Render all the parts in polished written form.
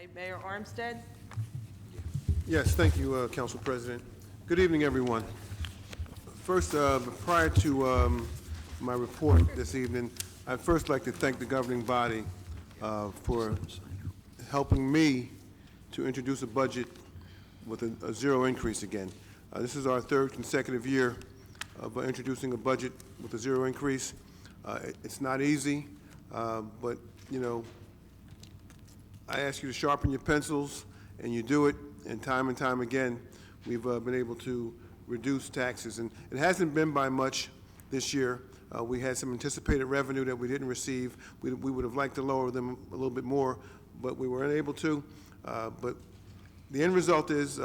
Okay, Mayor Armstead? Yes, thank you, Council President. Good evening, everyone. First, prior to my report this evening, I'd first like to thank the governing body for helping me to introduce a budget with a zero increase again. This is our third consecutive year of introducing a budget with a zero increase. It's not easy, but, you know, I ask you to sharpen your pencils, and you do it, and time again, we've been able to reduce taxes. And it hasn't been by much this year. We had some anticipated revenue that we didn't receive. We would have liked to lower them a little bit more, but we were unable to. But the end result is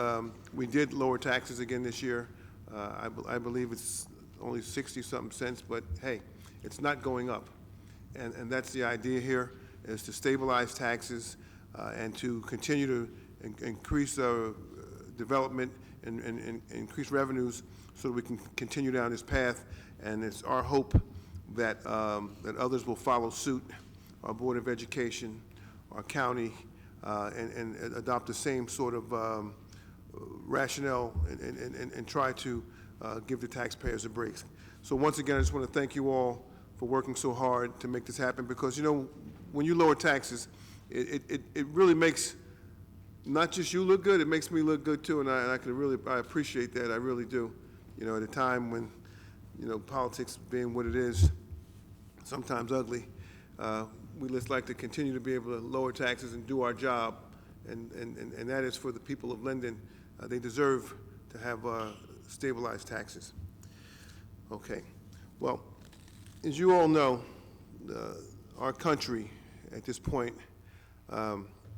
we did lower taxes again this year. I believe it's only 60-something cents, but hey, it's not going up. And that's the idea here, is to stabilize taxes and to continue to increase development and increase revenues so that we can continue down this path. And it's our hope that, that others will follow suit, our Board of Education, our county, and adopt the same sort of rationale and try to give the taxpayers a break. So once again, I just want to thank you all for working so hard to make this happen, because, you know, when you lower taxes, it really makes not just you look good, it makes me look good too, and I appreciate that, I really do. You know, at a time when, you know, politics being what it is, sometimes ugly, we just like to continue to be able to lower taxes and do our job, and that is for the people of Linden. They deserve to have stabilized taxes. Okay, well, as you all know, our country at this point,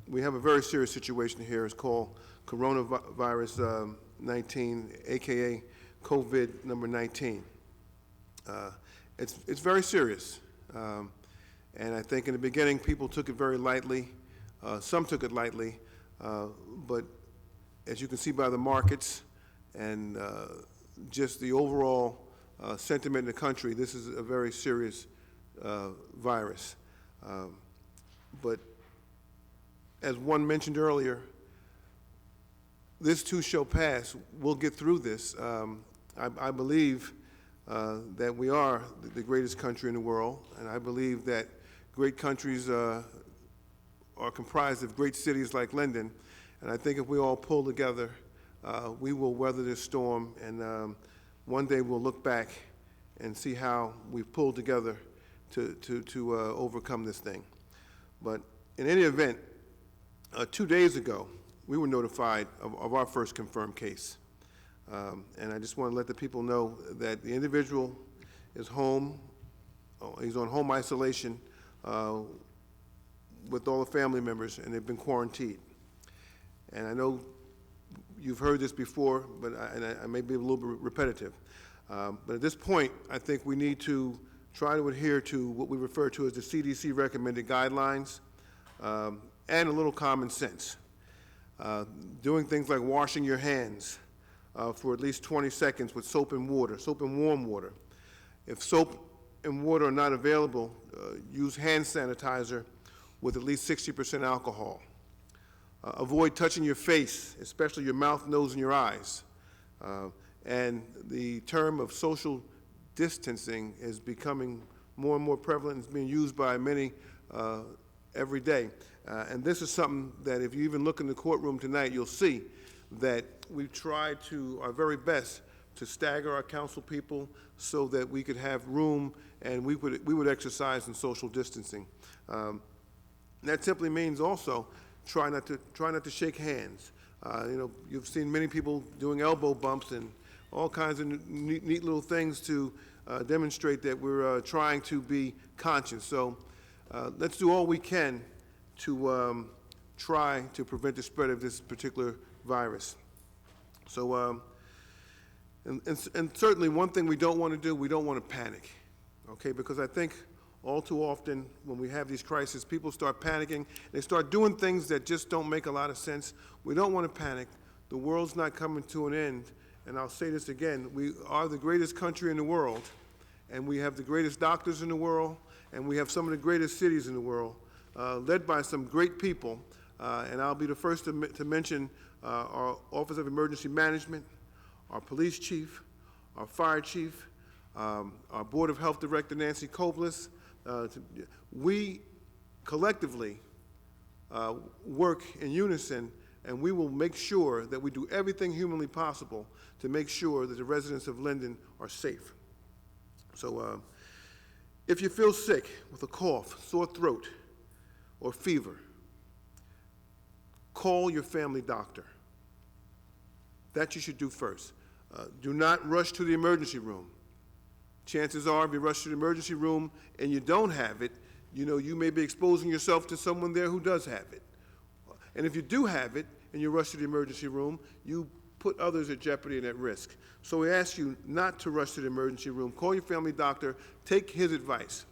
we have a very serious situation here. It's called coronavirus 19, aka COVID number 19. It's very serious, and I think in the beginning people took it very lightly. Some took it lightly, but as you can see by the markets and just the overall sentiment in the country, this is a very serious virus. But as one mentioned earlier, this too shall pass. We'll get through this. I believe that we are the greatest country in the world, and I believe that great countries are comprised of great cities like Linden, and I think if we all pull together, we will weather this storm, and one day we'll look back and see how we've pulled together to overcome this thing. But in any event, 2 days ago, we were notified of our first confirmed case. And I just want to let the people know that the individual is home. He's on home isolation with all the family members, and they've been quarantined. And I know you've heard this before, but I may be a little bit repetitive. But at this point, I think we need to try to adhere to what we refer to as the CDC recommended guidelines, and a little common sense. Doing things like washing your hands for at least 20 seconds with soap and water, soap and warm water. If soap and water are not available, use hand sanitizer with at least 60% alcohol. Avoid touching your face, especially your mouth, nose, and your eyes. And the term of social distancing is becoming more and more prevalent and is being used by many every day. And this is something that if you even look in the courtroom tonight, you'll see that we've tried our very best to stagger our council people so that we could have room and we would exercise in social distancing. That simply means also try not to shake hands. You know, you've seen many people doing elbow bumps and all kinds of neat little things to demonstrate that we're trying to be conscious. So let's do all we can to try to prevent the spread of this particular virus. So, and certainly one thing we don't want to do, we don't want to panic, okay? Because I think all too often when we have these crises, people start panicking. They start doing things that just don't make a lot of sense. We don't want to panic. The world's not coming to an end. And I'll say this again, we are the greatest country in the world, and we have the greatest doctors in the world, and we have some of the greatest cities in the world, led by some great people. and I'll be the first to mention our Office of Emergency Management, our police chief, our fire chief, our Board of Health Director, Nancy Koblis. We collectively work in unison, and we will make sure that we do everything humanly possible to make sure that the residents of Linden are safe. So if you feel sick with a cough, sore throat, or fever, call your family doctor. That you should do first. Do not rush to the emergency room. Chances are, if you rush to the emergency room and you don't have it, you may be exposing yourself to someone there who does have it. And if you do have it and you rush to the emergency room, you put others at jeopardy and at risk. So we ask you not to rush to the emergency room. Call your family doctor. Take his advice.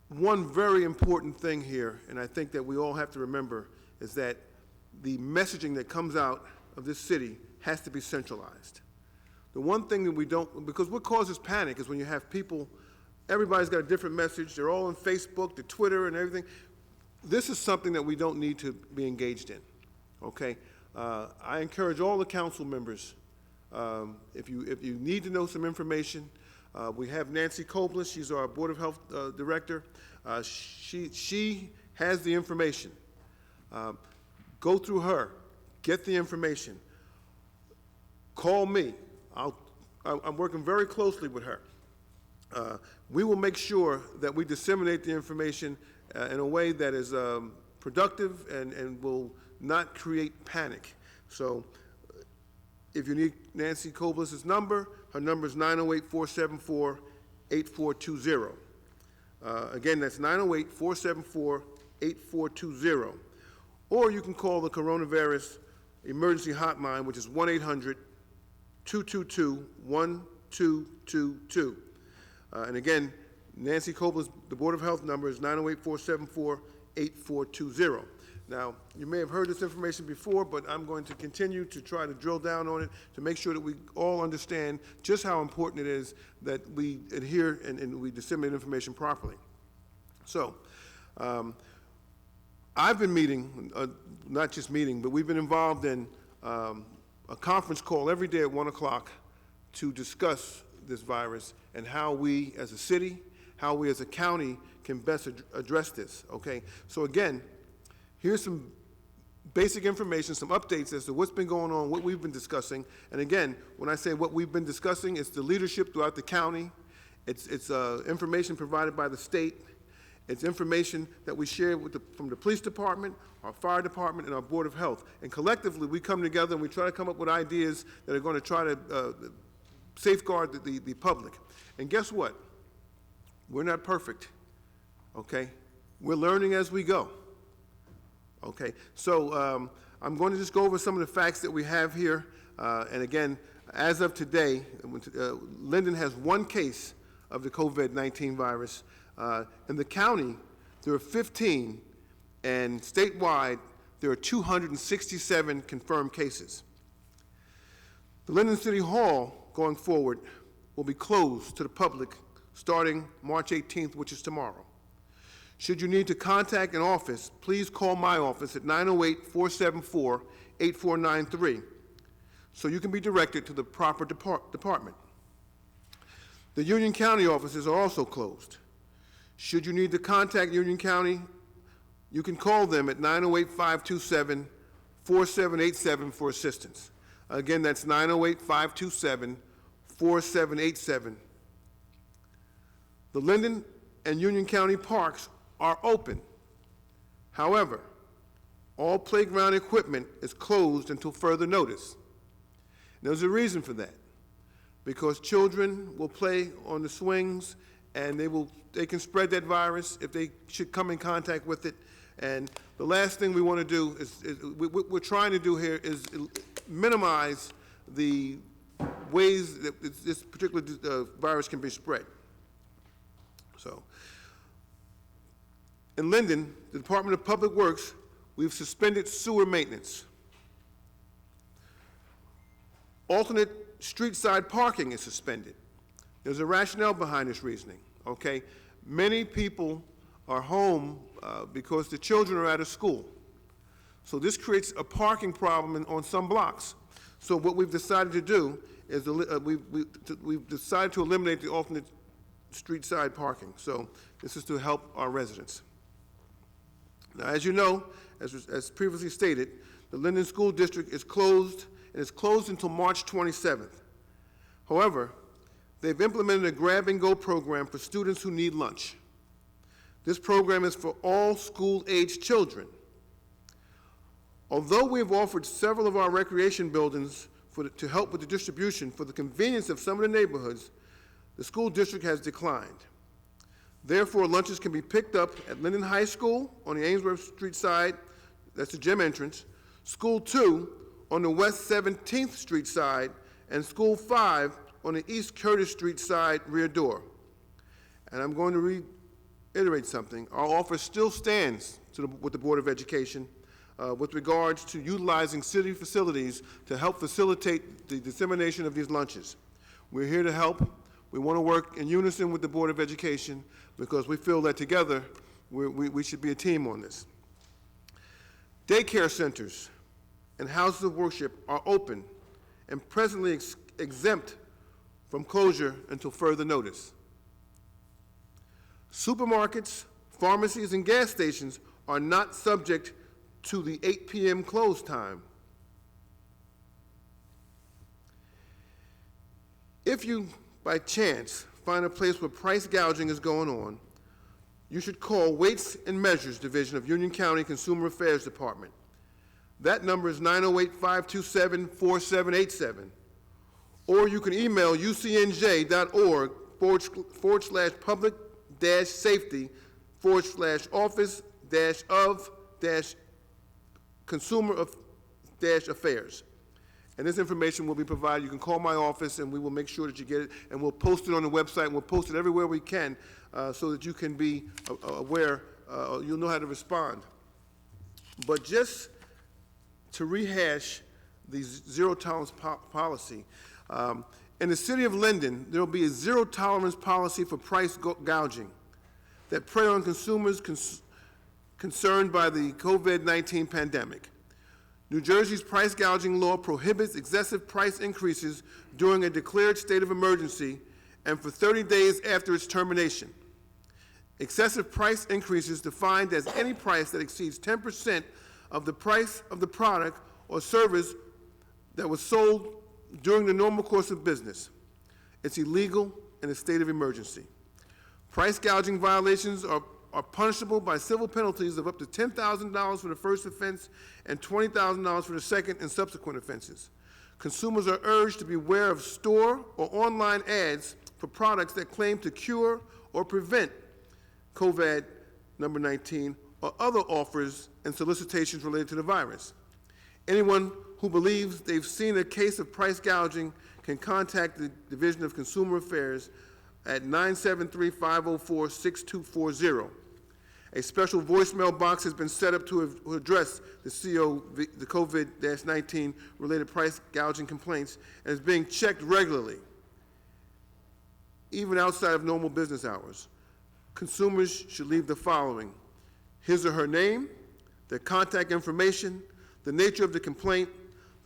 One very important thing here, and I think that we all have to remember, is that the messaging that comes out of this city has to be centralized. The one thing that we don't, because what causes panic is when you have people, everybody's got a different message, they're all on Facebook, the Twitter and everything. This is something that we don't need to be engaged in, okay? I encourage all the council members, if you need to know some information, we have Nancy Koblis, she's our Board of Health Director. She has the information. Go through her, get the information. Call me. I'm working very closely with her. We will make sure that we disseminate the information in a way that is productive and will not create panic. So if you need Nancy Koblis' number, her number is 908-474-8420. Again, that's 908-474-8420. Or you can call the coronavirus emergency hotline, which is 1-800-222-1222. And again, Nancy Koblis, the Board of Health number is 908-474-8420. Now, you may have heard this information before, but I'm going to continue to try to drill down on it to make sure that we all understand just how important it is that we adhere and we disseminate information properly. So, I've been meeting, not just meeting, but we've been involved in a conference call every day at 1 o'clock to discuss this virus and how we as a city, how we as a county can best address this, okay? So again, here's some basic information, some updates as to what's been going on, what we've been discussing. And again, when I say what we've been discussing, it's the leadership throughout the county. It's information provided by the state. It's information that we share from the police department, our fire department, and our Board of Health. And collectively, we come together and we try to come up with ideas that are going to try to safeguard the public. And guess what? We're not perfect, okay? We're learning as we go, okay? So I'm going to just go over some of the facts that we have here. And again, as of today, Linden has one case of the COVID-19 virus. In the county, there are 15, and statewide, there are 267 confirmed cases. The Linden City Hall, going forward, will be closed to the public starting March 18th, which is tomorrow. Should you need to contact an office, please call my office at 908-474-8493 so you can be directed to the proper department. The Union County offices are also closed. Should you need to contact Union County, you can call them at 908-527-4787 for assistance. Again, that's 908-527-4787. The Linden and Union County parks are open. However, all playground equipment is closed until further notice. There's a reason for that, because children will play on the swings and they can spread that virus if they should come in contact with it. And the last thing we want to do is what we're trying to do here is minimize the ways that this particular virus can be spread. So, in Linden, the Department of Public Works, we've suspended sewer maintenance. Alternate street side parking is suspended. There's a rationale behind this reasoning, okay? Many people are home because the children are out of school. So this creates a parking problem on some blocks. So what we've decided to do is we've decided to eliminate the alternate street side parking. So this is to help our residents. Now, as you know, as previously stated, the Linden School District is closed, and it's closed until March 27th. However, they've implemented a grab-and-go program for students who need lunch. This program is for all school-age children. Although we have offered several of our recreation buildings to help with the distribution for the convenience of some of the neighborhoods, the school district has declined. Therefore, lunches can be picked up at Linden High School on the Ainsworth Street side, that's the gym entrance, School 2 on the West 17th Street side, and School 5 on the East Curtis Street side rear door. And I'm going to reiterate something. Our offer still stands with the Board of Education with regards to utilizing city facilities to help facilitate the dissemination of these lunches. We're here to help. We want to work in unison with the Board of Education because we feel that together we should be a team on this. Daycare centers and houses of worship are open and presently exempt from closure until further notice. Supermarkets, pharmacies, and gas stations are not subject to the 8 p.m. close time. If you, by chance, find a place where price gouging is going on, you should call Weights and Measures Division of Union County Consumer Affairs Department. That number is 908-527-4787. Or you can email ucnj.org/public-safety/office-consumer-affairs. And this information will be provided. You can call my office and we will make sure that you get it, and we'll post it on the website, and we'll post it everywhere we can so that you can be aware, you'll know how to respond. But just to rehash the zero-tolerance policy, in the city of Linden, there will be a zero-tolerance policy for price gouging that prey on consumers concerned by the COVID-19 pandemic. New Jersey's price gouging law prohibits excessive price increases during a declared state of emergency and for 30 days after its termination. Excessive price increases defined as any price that exceeds 10% of the price of the product or service that was sold during the normal course of business. It's illegal in a state of emergency. Price gouging violations are punishable by civil penalties of up to $10,000 for the first offense and $20,000 for the second and subsequent offenses. Consumers are urged to beware of store or online ads for products that claim to cure or prevent COVID-19 or other offers and solicitations related to the virus. Anyone who believes they've seen a case of price gouging can contact the Division of Consumer Affairs at 973-504-6240. A special voicemail box has been set up to address the COVID-19 related price gouging complaints and is being checked regularly, even outside of normal business hours. Consumers should leave the following: his or her name, their contact information, the nature of the complaint,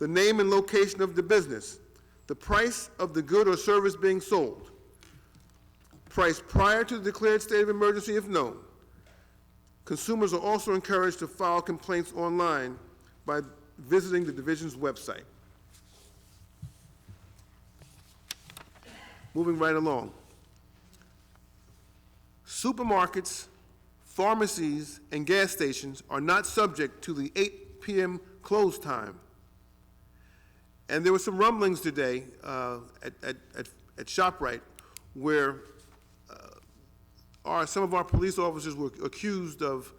the name and location of the business, the price of the good or service being sold, price prior to the declared state of emergency if known. Consumers are also encouraged to file complaints online by visiting the division's website. Moving right along. Supermarkets, pharmacies, and gas stations are not subject to the 8 p.m. close time. And there were some rumblings today at ShopRite where some of our police officers were accused of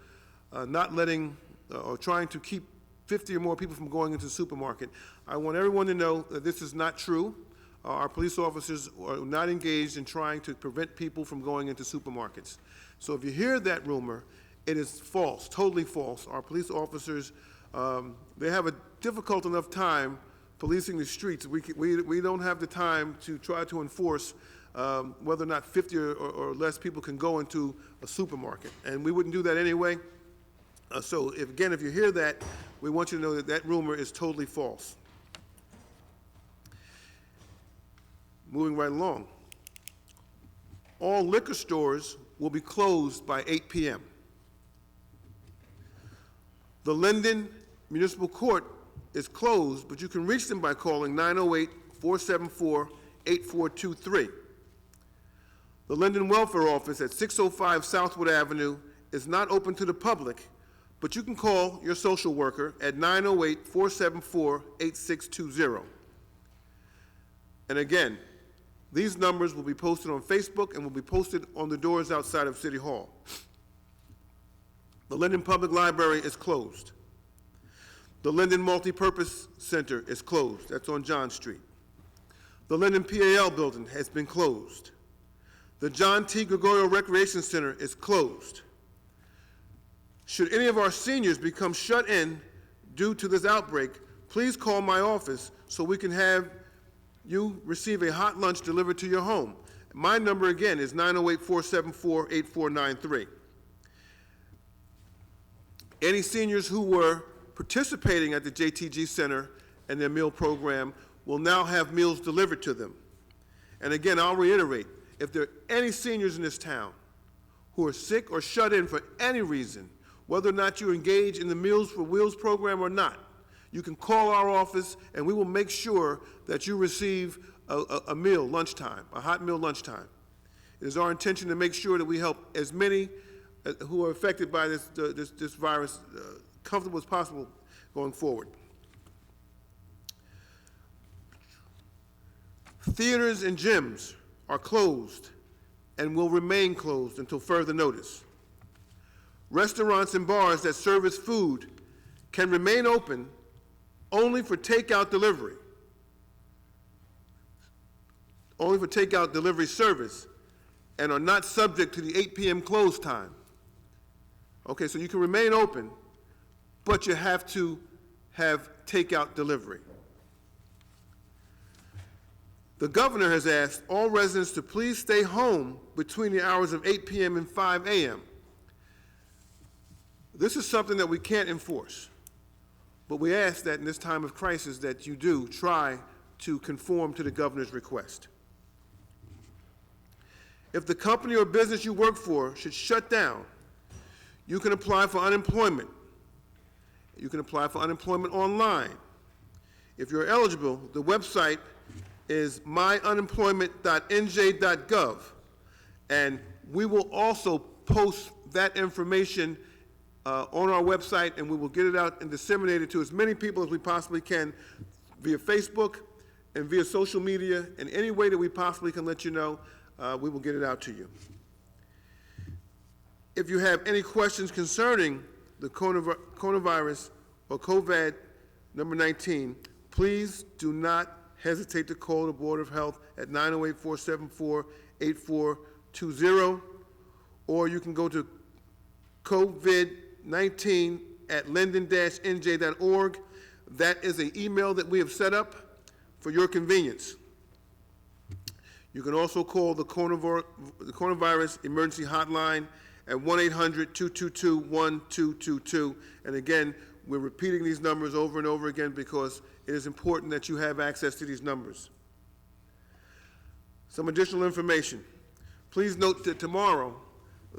not letting or trying to keep 50 or more people from going into the supermarket. I want everyone to know that this is not true. Our police officers are not engaged in trying to prevent people from going into supermarkets. So if you hear that rumor, it is false, totally false. Our police officers, they have a difficult enough time policing the streets. We don't have the time to try to enforce whether or not 50 or less people can go into a supermarket. And we wouldn't do that anyway. So if you hear that, we want you to know that that rumor is totally false. Moving right along. All liquor stores will be closed by 8 p.m. The Linden Municipal Court is closed, but you can reach them by calling 908-474-8423. The Linden Welfare Office at 605 Southwood Avenue is not open to the public, but you can call your social worker at 908-474-8620. And again, these numbers will be posted on Facebook and will be posted on the doors outside of City Hall. The Linden Public Library is closed. The Linden Multipurpose Center is closed. That's on John Street. The Linden PAL building has been closed. The John T. Gregorio Recreation Center is closed. Should any of our seniors become shut in due to this outbreak, please call my office so we can have you receive a hot lunch delivered to your home. My number again is 908-474-8493. Any seniors who were participating at the JTG Center and their meal program will now have meals delivered to them. And again, I'll reiterate, if there are any seniors in this town who are sick or shut in for any reason, whether or not you engage in the Meals for Wheels program or not, you can call our office and we will make sure that you receive a meal lunchtime, a hot meal lunchtime. It is our intention to make sure that we help as many who are affected by this virus comfortable as possible going forward. Theaters and gyms are closed and will remain closed until further notice. Restaurants and bars that service food can remain open only for takeout delivery, only for takeout delivery service, and are not subject to the 8 p.m. close time. Okay, so you can remain open, but you have to have takeout delivery. The governor has asked all residents to please stay home between the hours of 8 p.m. and 5 a.m. This is something that we can't enforce, but we ask that in this time of crisis that you do try to conform to the governor's request. If the company or business you work for should shut down, you can apply for unemployment. You can apply for unemployment online. If you're eligible, the website is myunemployment.nj.gov, and we will also post that information on our website, and we will get it out and disseminate it to as many people as we possibly can via Facebook and via social media, and any way that we possibly can let you know, we will get it out to you. If you have any questions concerning the coronavirus or COVID-19, please do not hesitate to call the Board of Health at 908-474-8420, or you can go to covid19@linden-nj.org. That is an email that we have set up for your convenience. You can also call the coronavirus emergency hotline at 1-800-222-1222. And again, we're repeating these numbers over and over again because it is important that you have access to these numbers. Some additional information. Please note that tomorrow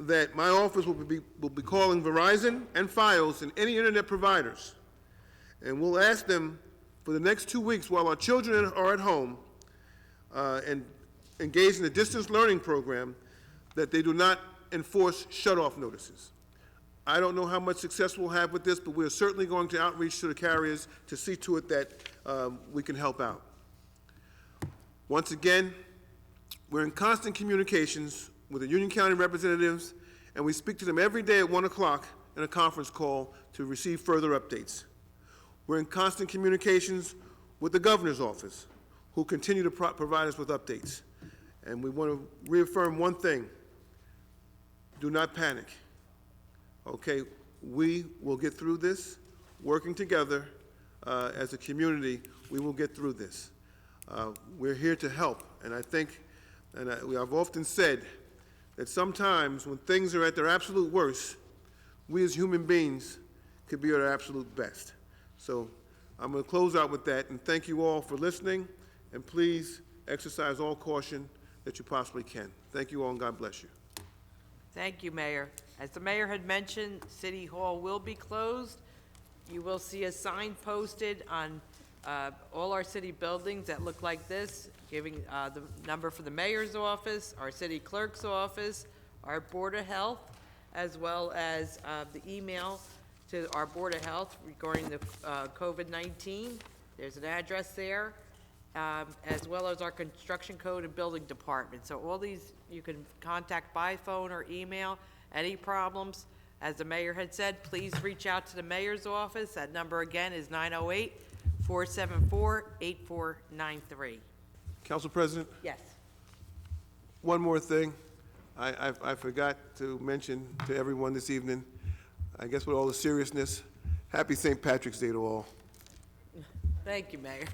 that my office will be calling Verizon and Fios and any internet providers. And we'll ask them for the next 2 weeks while our children are at home and engaged in a distance learning program that they do not enforce shut-off notices. I don't know how much success we'll have with this, but we're certainly going to outreach to the carriers to see to it that we can help out. Once again, we're in constant communications with the Union County representatives, and we speak to them every day at 1 o'clock in a conference call to receive further updates. We're in constant communications with the governor's office, who continue to provide us with updates. And we want to reaffirm one thing: do not panic. Okay, we will get through this. Working together as a community, we will get through this. We're here to help, and I think And I've often said that sometimes when things are at their absolute worst, we as human beings could be at our absolute best. So I'm going to close out with that, and thank you all for listening, and please exercise all caution that you possibly can. Thank you all, and God bless you. Thank you, Mayor. As the mayor had mentioned, City Hall will be closed. You will see a sign posted on all our city buildings that look like this, giving the number for the mayor's office, our city clerk's office, our Board of Health, as well as the email to our Board of Health regarding the COVID-19. There's an address there, as well as our construction code and building department. So all these you can contact by phone or email. Any problems, as the mayor had said, please reach out to the mayor's office. That number again is 908-474-8493. Council President, Yes. one more thing. I forgot to mention to everyone this evening, I guess with all the seriousness, happy St. Patrick's Day to all. Thank you, Mayor.